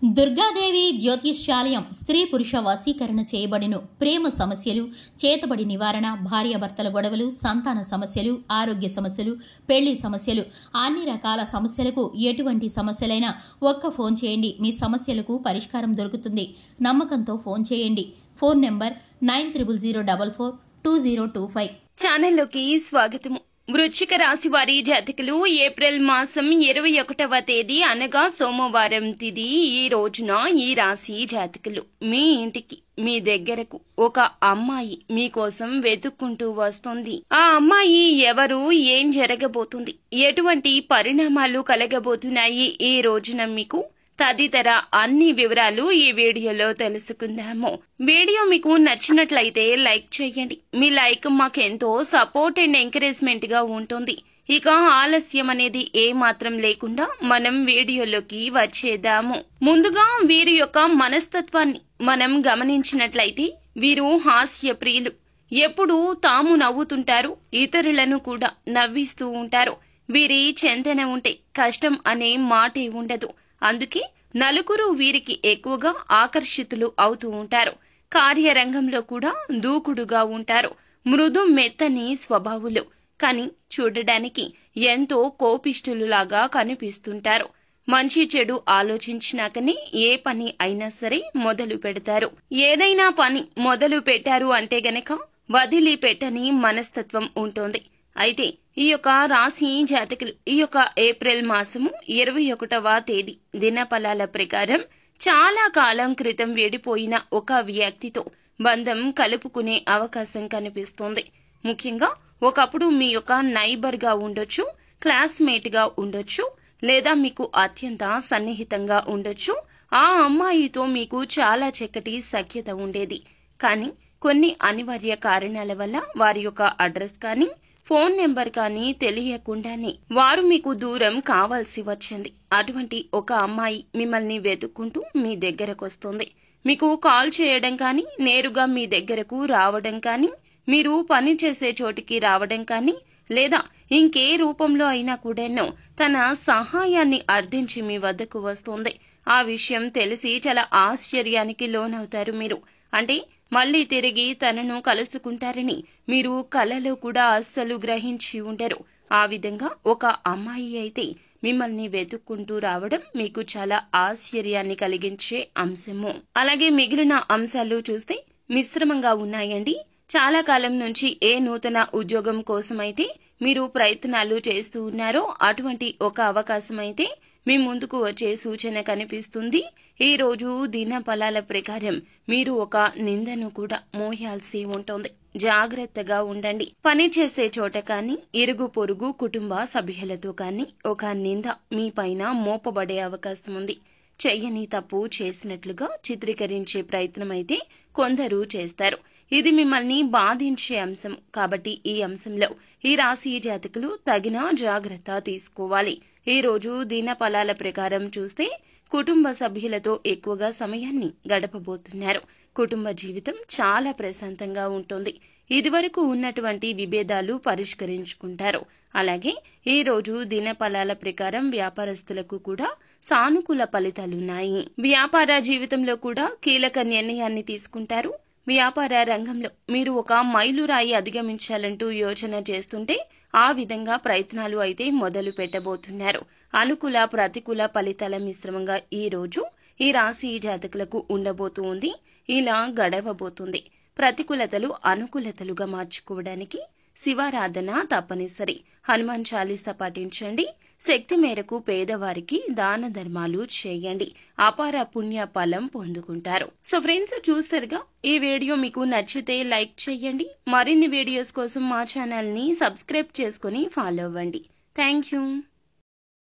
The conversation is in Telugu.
దుర్గాదేవి జ్యోతిష్యాలయం స్త్రీ పురుష వశీకరణ చేయబడిను. ప్రేమ సమస్యలు, చేతబడి నివారణ, భార్యాభర్తల గొడవలు, సంతాన సమస్యలు, ఆరోగ్య సమస్యలు, పెళ్లి సమస్యలు, అన్ని రకాల సమస్యలకు ఎటువంటి సమస్యలైనా ఒక్క ఫోన్ చేయండి, మీ సమస్యలకు పరిష్కారం దొరుకుతుంది. నమ్మకంతో ఫోన్ చేయండి. Phone number 9000442025. ఛానల్లోకి స్వాగతము. వృశ్చిక రాశి వారి జాతకులు ఏప్రిల్ మాసం 21వ తేదీ అనగా సోమవారం తిథి ఈ రోజున ఈ రాశి జాతకులు మీ ఇంటికి మీ దగ్గరకు ఒక అమ్మాయి మీకోసం వెతుక్కుంటూ వస్తుంది. ఆ అమ్మాయి ఎవరు, ఏం జరగబోతుంది, ఎటువంటి పరిణామాలు కలగబోతున్నాయి ఈ రోజున మీకు తదితర అన్ని వివరాలు ఈ వీడియోలో తెలుసుకుందాము. వీడియో మీకు నచ్చినట్లయితే లైక్ చేయండి. మీ లైక్ మాకెంతో సపోర్ట్ అండ్ ఎంకరేజ్మెంట్ గా ఉంటుంది. ఇక ఆలస్యం అనేది ఏమాత్రం లేకుండా మనం వీడియోలోకి వచ్చేద్దాము. ముందుగా వీరి యొక్క మనస్తత్వాన్ని మనం గమనించినట్లయితే వీరు హాస్య ప్రియులు. ఎప్పుడూ తాము నవ్వుతుంటారు, ఇతరులను కూడా నవ్విస్తూ ఉంటారు. వీరి చెంతన ఉంటే కష్టం అనే మాటే ఉండదు. అందుకే నలుగురు వీరికి ఎక్కువగా ఆకర్షితులు అవుతూ ఉంటారు. కార్యరంగంలో కూడా దూకుడుగా ఉంటారు. మృదు మెత్తని స్వభావులు, కానీ చూడడానికి ఎంతో కోపిష్ఠులులాగా కనిపిస్తుంటారు. మంచి చెడు ఆలోచించినాకనే ఏ పని అయినా సరే మొదలు పెడతారు. ఏదైనా పని మొదలు పెట్టారు అంటే గనక వదిలి పెట్టని మనస్తత్వం ఉంటుంది. అయితే ఈ యొక్క రాశి జాతకులు ఈ యొక్క ఏప్రిల్ మాసము 21వ తేదీ దినఫలాల ప్రకారం చాలా కాలం క్రితం విడిపోయిన ఒక వ్యక్తితో బంధం కలుపుకునే అవకాశం కనిపిస్తుంది. ముఖ్యంగా ఒకప్పుడు మీ యొక్క నైబర్ గా ఉండొచ్చు, క్లాస్మేట్ గా ఉండొచ్చు, లేదా మీకు అత్యంత సన్నిహితంగా ఉండొచ్చు. ఆ అమ్మాయితో మీకు చాలా చక్కటి సఖ్యత ఉండేది. కానీ కొన్ని అనివార్య కారణాల వల్ల వారి యొక్క అడ్రస్ కానీ ఫోన్ నెంబర్ కానీ తెలియకుండానే వారు మీకు దూరం కావాల్సి వచ్చింది. అటువంటి ఒక అమ్మాయి మిమ్మల్ని వెతుక్కుంటూ మీ దగ్గరకు వస్తుంది. మీకు కాల్ చేయడం కానీ, నేరుగా మీ దగ్గరకు రావడం కానీ, మీరు పని చేసే చోటికి రావడం కానీ, లేదా ఇంకే రూపంలో అయినా కూడాను తన సహాయాన్ని అర్థించి మీ వద్దకు వస్తుంది. ఆ విషయం తెలిసి చాలా ఆశ్చర్యానికి లోనవుతారు మీరు. అంటే మళ్లీ తిరిగి తనను కలుసుకుంటారని మీరు కలలో కూడా అస్సలు గ్రహించి ఉండరు. ఆ విధంగా ఒక అమ్మాయి అయితే మిమ్మల్ని వెతుక్కుంటూ రావడం మీకు చాలా ఆశ్చర్యాన్ని కలిగించే అంశము. అలాగే మిగిలిన అంశాలు చూస్తే మిశ్రమంగా ఉన్నాయండి. చాలా కాలం నుంచి ఏ నూతన ఉద్యోగం కోసమైతే మీరు ప్రయత్నాలు చేస్తూ ఉన్నారో అటువంటి ఒక అవకాశం అయితే మీ ముందుకు వచ్చే సూచన కనిపిస్తుంది. ఈ రోజు దిన ఫలాల ప్రకారం మీరు ఒక నిందను కూడా మోయాల్సి ఉంటుంది. జాగ్రత్తగా ఉండండి. పని చేసే చోట కానీ, ఇరుగు పొరుగు కుటుంబ సభ్యులతో కానీ ఒక నింద మీ పైన మోపబడే అవకాశం ఉంది. చెయ్యని తప్పు చేసినట్లుగా చిత్రీకరించే ప్రయత్నం అయితే కొందరు చేస్తారు. ఇది మిమ్మల్ని బాధించే అంశం కాబట్టి ఈ అంశంలో ఈ రాశి జాతకులు తగిన జాగ్రత్త తీసుకోవాలి. ఈ రోజు దిన ఫలాల ప్రకారం చూస్తే కుటుంబ సభ్యులతో ఎక్కువగా సమయాన్ని గడపబోతున్నారు. కుటుంబ జీవితం చాలా ప్రశాంతంగా ఉంటుంది. ఇదివరకు ఉన్నటువంటి విభేదాలు పరిష్కరించుకుంటారు. అలాగే ఈ రోజు దిన ఫలాల ప్రకారం వ్యాపారస్తులకు కూడా సానుకూల ఫలితాలున్నాయి. వ్యాపార జీవితంలో కూడా కీలక నిర్ణయాన్ని తీసుకుంటారు. వ్యాపార రంగంలో మీరు ఒక మైలురాయి అధిగమించాలంటూ యోచన చేస్తుంటే ఆ విధంగా ప్రయత్నాలు అయితే మొదలు పెట్టబోతున్నారు. అనుకూల ప్రతికూల ఫలితాల మిశ్రమంగా ఈ రోజు ఈ రాశి జాతకులకు ఉండబోతుంది. ఇలా గడవబోతుంది. ప్రతికూలతలు అనుకూలతలుగా మార్చుకోవడానికి శివారాధన తప్పనిసరి. హనుమాన్ చాలీసా పాటించండి. శక్తి మేరకు పేదవారికి దాన ధర్మాలు చేయండి. అపార పుణ్య ఫలం పొందుకుంటారు. సో ఫ్రెండ్స్, చూస్తారుగా, ఈ వీడియో మీకు నచ్చితే లైక్ చేయండి. మరిన్ని వీడియోస్ కోసం మా ఛానల్ ని సబ్స్క్రైబ్ చేసుకుని ఫాలో అవ్వండి. Thank you.